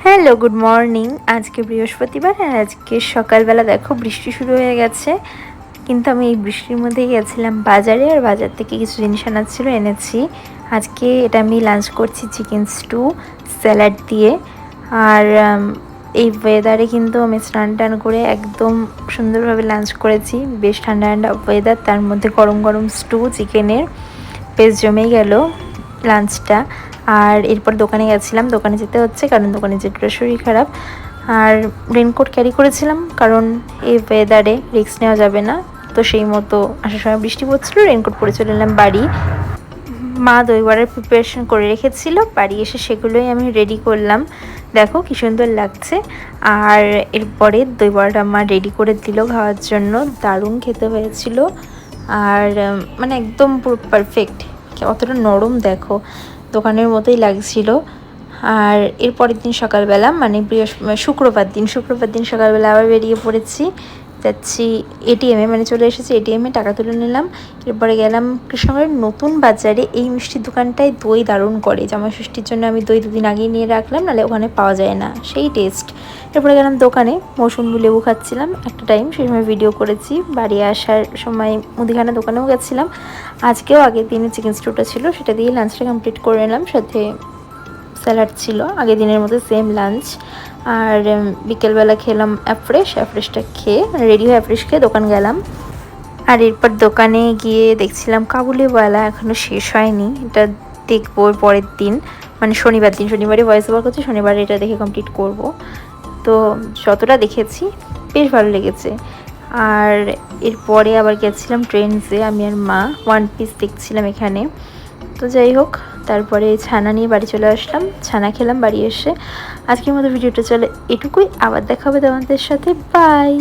Hello, good morning. আজকে বৃহস্পতিবার আর আজকে সকালবেলা দেখো বৃষ্টি শুরু হয়ে গেছে। কিন্তু আমি এই বৃষ্টির মধ্যেই গেছিলাম বাজারে, আর বাজার থেকে কিছু জিনিস আনার ছিল, এনেছি। আজকে এটা আমি লাঞ্চ করছি চিকেন স্টু স্যালাড দিয়ে। আর এই ওয়েদারে কিন্তু আমি স্নান টান করে একদম সুন্দরভাবে লাঞ্চ করেছি। বেশ ঠান্ডা ঠান্ডা ওয়েদার, তার মধ্যে গরম গরম স্টু চিকেনের, বেশ জমেই গেল লাঞ্চটা। আর এরপর দোকানে গেছিলাম, দোকানে যেতে হচ্ছে কারণ দোকানে যেতে শরীর খারাপ। আর রেনকোট ক্যারি করেছিলাম কারণ এই ওয়েদারে রিস্ক নেওয়া যাবে না। তো সেই মতো আসার সময় বৃষ্টি পড়ছিল, রেনকোট পরে চলে এলাম বাড়ি। মা দই বড়ার প্রিপারেশন করে রেখেছিল, বাড়ি এসে সেগুলোই আমি রেডি করলাম। দেখো কি সুন্দর লাগছে। আর এরপরে দই বড়াটা মা রেডি করে দিল খাওয়ার জন্য, দারুণ খেতে হয়েছিল। আর মানে একদম পুরো পারফেক্ট, অতটা নরম দেখো, দোকানের মতোই লাগছিল। আর এর পরের দিন সকালবেলা মানে শুক্রবার দিন সকালবেলা আবার বেরিয়ে পড়েছি, যাচ্ছি এটিএমে, মানে চলে এসেছি এটিএমে, টাকা তুলে নিলাম। এরপরে গেলাম কৃষ্ণনগরের নতুন বাজারে। এই মিষ্টির দোকানটায় দই দারুণ করে, জামাষষ্ঠীর জন্য আমি দই 2 দিন আগেই নিয়ে রাখলাম, নাহলে ওখানে পাওয়া যায় না সেই টেস্ট। এরপরে গেলাম দোকানে, মৌসুমি লেবু খাচ্ছিলাম একটা টাইম, সেই সময় ভিডিও করেছি। বাড়ি আসার সময় মুদিখানা দোকানেও গেছিলাম। আজকেও আগের দিনে চিকেন স্টুটা ছিল, সেটা দিয়ে লাঞ্চটা কমপ্লিট করে নিলাম, সাথে স্যালাড ছিল, আগের দিনের মতো সেম লাঞ্চ। আর বিকেলবেলা খেলাম অ্যাফ্রেশটা খেয়ে রেডি হয়ে অ্যাফ্রেশ খেয়ে দোকান গেলাম। আর এরপর দোকানে গিয়ে দেখছিলাম কাবুলিওয়ালা এখনও শেষ হয়নি, এটা দেখবো পরের দিন, মানে শনিবারে ভয়েস ওভার করছি, শনিবারে এটা দেখে কমপ্লিট করব। তো যতটা দেখেছি বেশ ভালো লেগেছে। আর এরপরে আবার গেছিলাম ট্রেন্ডসে, আমি আর মা ওয়ান পিস দেখছিলাম এখানে। তো যাই হোক, তারপরে ছানা নিয়ে বাড়ি চলে আসলাম, ছানা খেলাম বাড়ি এসে। আজকের মতো ভিডিওটা চলে এটুকুই, আবার দেখা হবে তোমাদের সাথে, বাই।